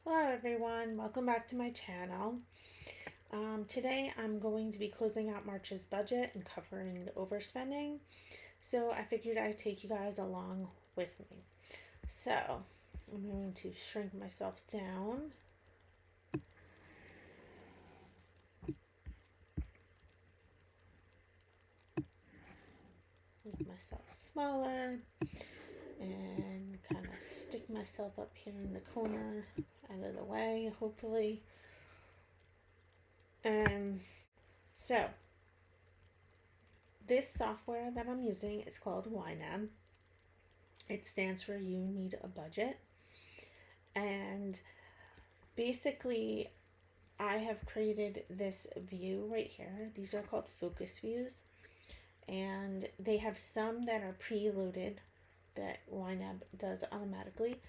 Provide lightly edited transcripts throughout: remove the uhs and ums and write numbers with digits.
Hello everyone, welcome back to my channel. Today I'm going to be closing out March's budget and covering the overspending. So I figured I'd take you guys along with me. So I'm going to shrink myself down. Make myself smaller and kind of stick myself up here in the corner out of the way, hopefully. So this software that I'm using is called YNAB. It stands for You Need a Budget. And basically, I have created this view right here. These are called focus views. And they have some that are preloaded that YNAB does automatically.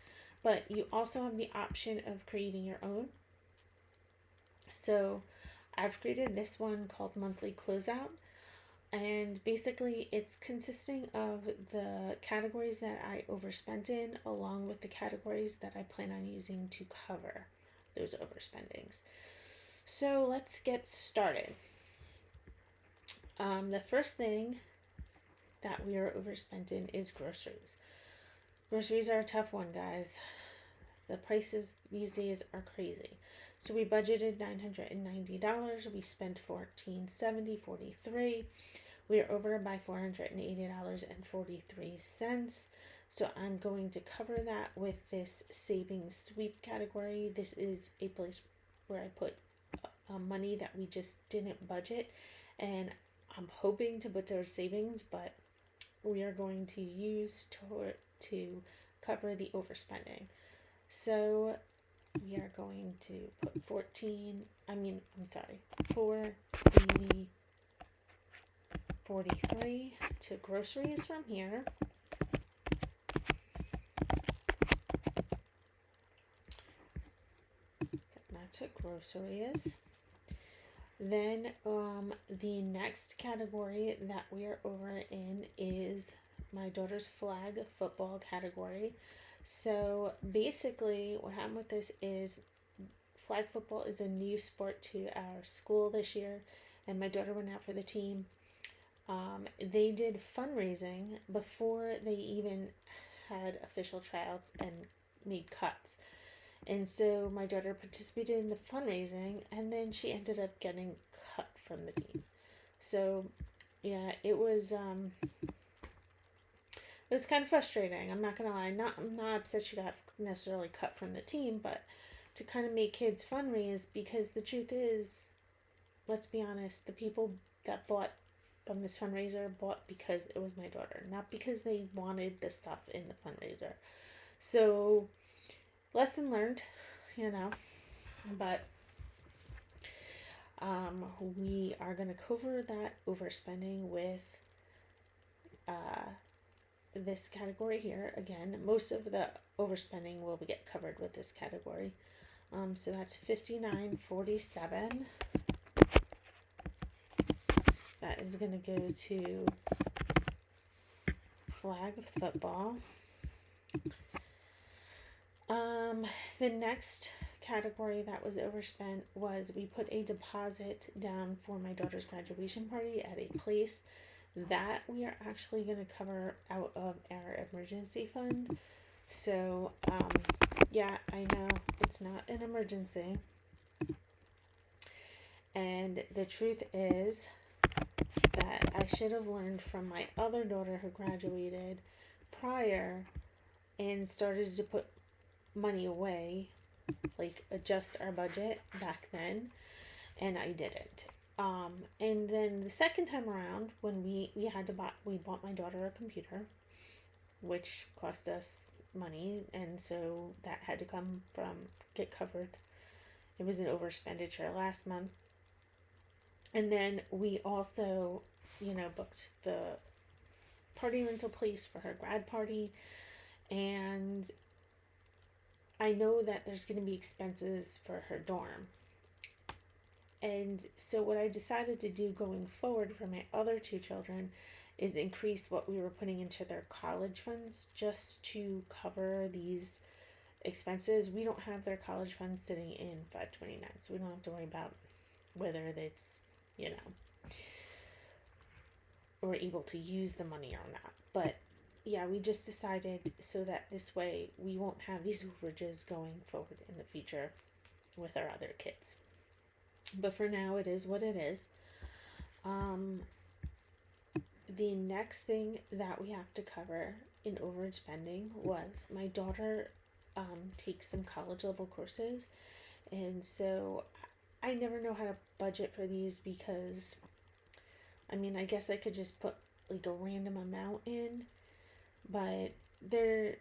But you also have the option of creating your own. So I've created this one called Monthly Closeout. And basically, it's consisting of the categories that I overspent in, along with the categories that I plan on using to cover those overspendings. So let's get started. The first thing that we are overspent in is groceries. Groceries are a tough one, guys. The prices these days are crazy. So we budgeted $990. We spent $1,470.43. We are over by $480.43. So I'm going to cover that with this savings sweep category. This is a place where I put money that we just didn't budget, and I'm hoping to put towards savings, but we are going to use to cover the overspending. So we are going to put 480.43 to groceries from here. That's what groceries. Then the next category that we are over in is my daughter's flag football category. So basically what happened with this is flag football is a new sport to our school this year, and my daughter went out for the team. They did fundraising before they even had official tryouts and made cuts. And so my daughter participated in the fundraising, and then she ended up getting cut from the team. So yeah, it was kind of frustrating. I'm not gonna lie. I'm not upset she got necessarily cut from the team, but to kind of make kids fundraise, because the truth is, let's be honest, the people that bought from this fundraiser bought because it was my daughter, not because they wanted the stuff in the fundraiser. So lesson learned, but we are going to cover that overspending with this category here. Again, most of the overspending will get covered with this category. So that's $59.47. That is going to go to flag football. The next category that was overspent was we put a deposit down for my daughter's graduation party at a place that we are actually going to cover out of our emergency fund. So yeah, I know it's not an emergency, and the truth is that I should have learned from my other daughter who graduated prior and started to put money away, like adjust our budget back then, and I didn't. And then the second time around, when we bought my daughter a computer, which cost us money, and so that had to get covered. It was an overexpenditure last month. And then we also, booked the party rental place for her grad party, and I know that there's going to be expenses for her dorm. And so what I decided to do going forward for my other two children is increase what we were putting into their college funds just to cover these expenses. We don't have their college fund sitting in 529, so we don't have to worry about whether it's, you know, we're able to use the money or not. But yeah, we just decided so that this way we won't have these overages going forward in the future with our other kids. But for now, it is what it is. The next thing that we have to cover in overage spending was my daughter takes some college level courses, and so I never know how to budget for these because, I mean, I guess I could just put like a random amount in, but they're,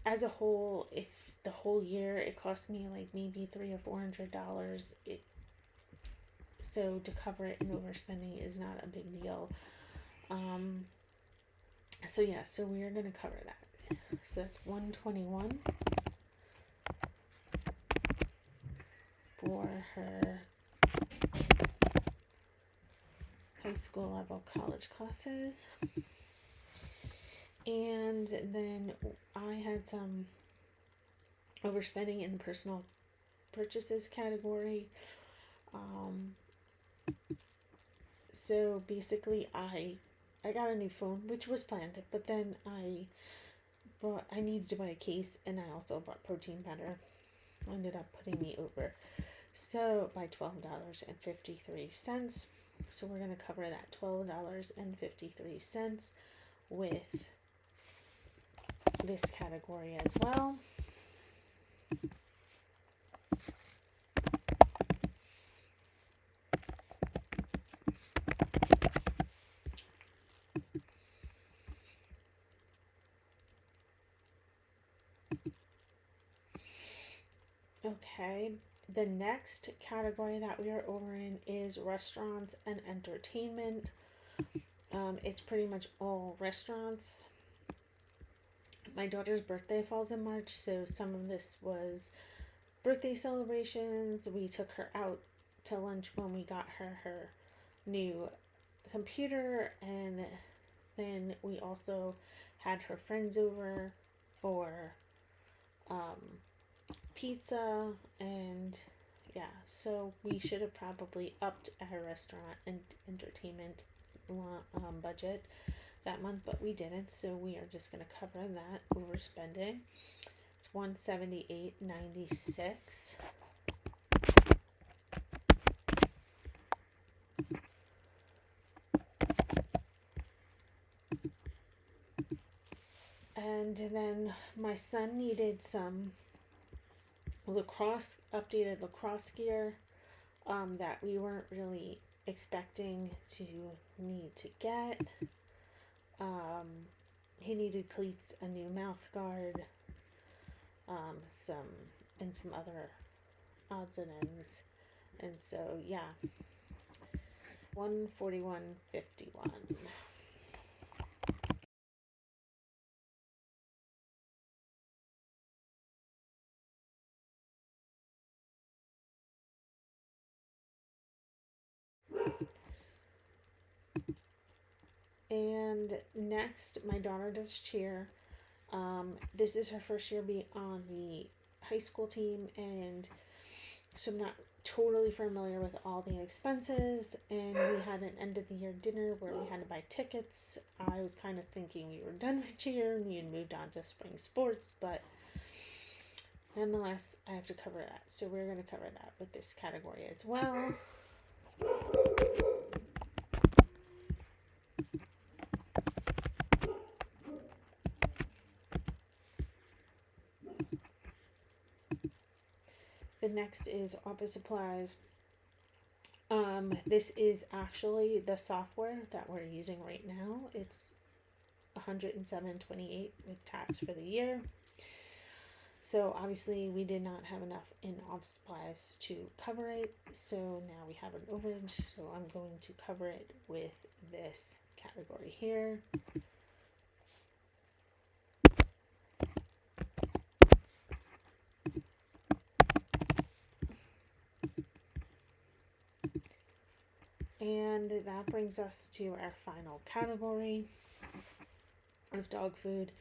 as a whole, if the whole year it cost me like maybe $300 or $400, so to cover it in overspending is not a big deal. So yeah, so we are gonna cover that. So that's 121 for her high school level college classes. And then I had some overspending in the personal purchases category. So basically I got a new phone, which was planned, but then I needed to buy a case, and I also bought protein powder. Ended up putting me over, so by $12.53. So we're going to cover that $12.53 with this category as well. Okay, the next category that we are over in is restaurants and entertainment. It's pretty much all restaurants. My daughter's birthday falls in March, so some of this was birthday celebrations. We took her out to lunch when we got her new computer, and then we also had her friends over for pizza, and yeah, so we should have probably upped our restaurant and entertainment budget that month, but we didn't, so we are just going to cover that overspending. It's $178.96. And then my son needed some updated lacrosse gear that we weren't really expecting to need to get. He needed cleats, a new mouth guard, some other odds and ends, and so yeah, 141.51. And next, my daughter does cheer. This is her first year being on the high school team, and so I'm not totally familiar with all the expenses. And we had an end of the year dinner where we had to buy tickets. I was kind of thinking we were done with cheer and we had moved on to spring sports, but nonetheless, I have to cover that. So we're going to cover that with this category as well. The next is office supplies. This is actually the software that we're using right now. It's $107.28 with tax for the year. So obviously we did not have enough in office supplies to cover it. So now we have an overage. So I'm going to cover it with this category here. And that brings us to our final category of dog food.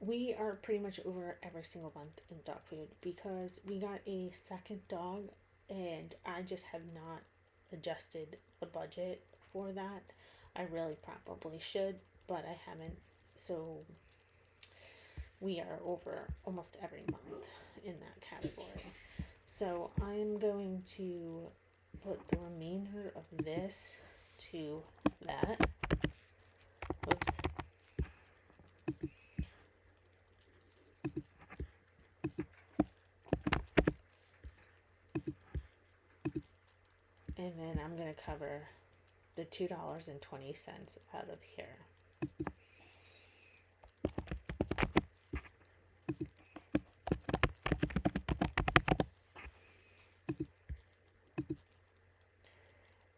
We are pretty much over every single month in dog food because we got a second dog and I just have not adjusted the budget for that. I really probably should, but I haven't. So we are over almost every month in that category. So I'm going to put the remainder of this to that. Oops. And then I'm going to cover the $2.20 out of here.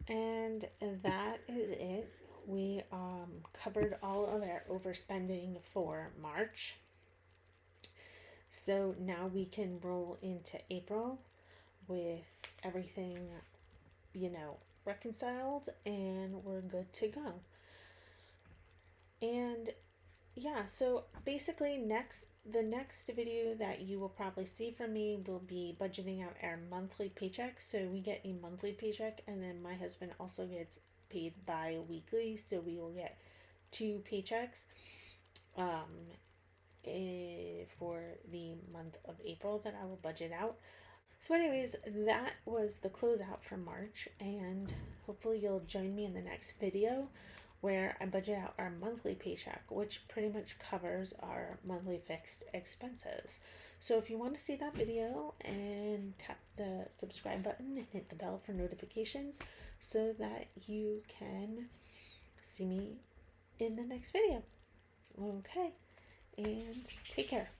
And that is it. We covered all of our overspending for March. So now we can roll into April with everything, reconciled, and we're good to go. And yeah, so basically the next video that you will probably see from me will be budgeting out our monthly paycheck. So we get a monthly paycheck, and then my husband also gets paid bi-weekly, so we will get two paychecks for the month of April that I will budget out. So anyways, that was the closeout for March, and hopefully you'll join me in the next video where I budget out our monthly paycheck, which pretty much covers our monthly fixed expenses. So if you want to see that video, and tap the subscribe button and hit the bell for notifications so that you can see me in the next video. Okay, and take care.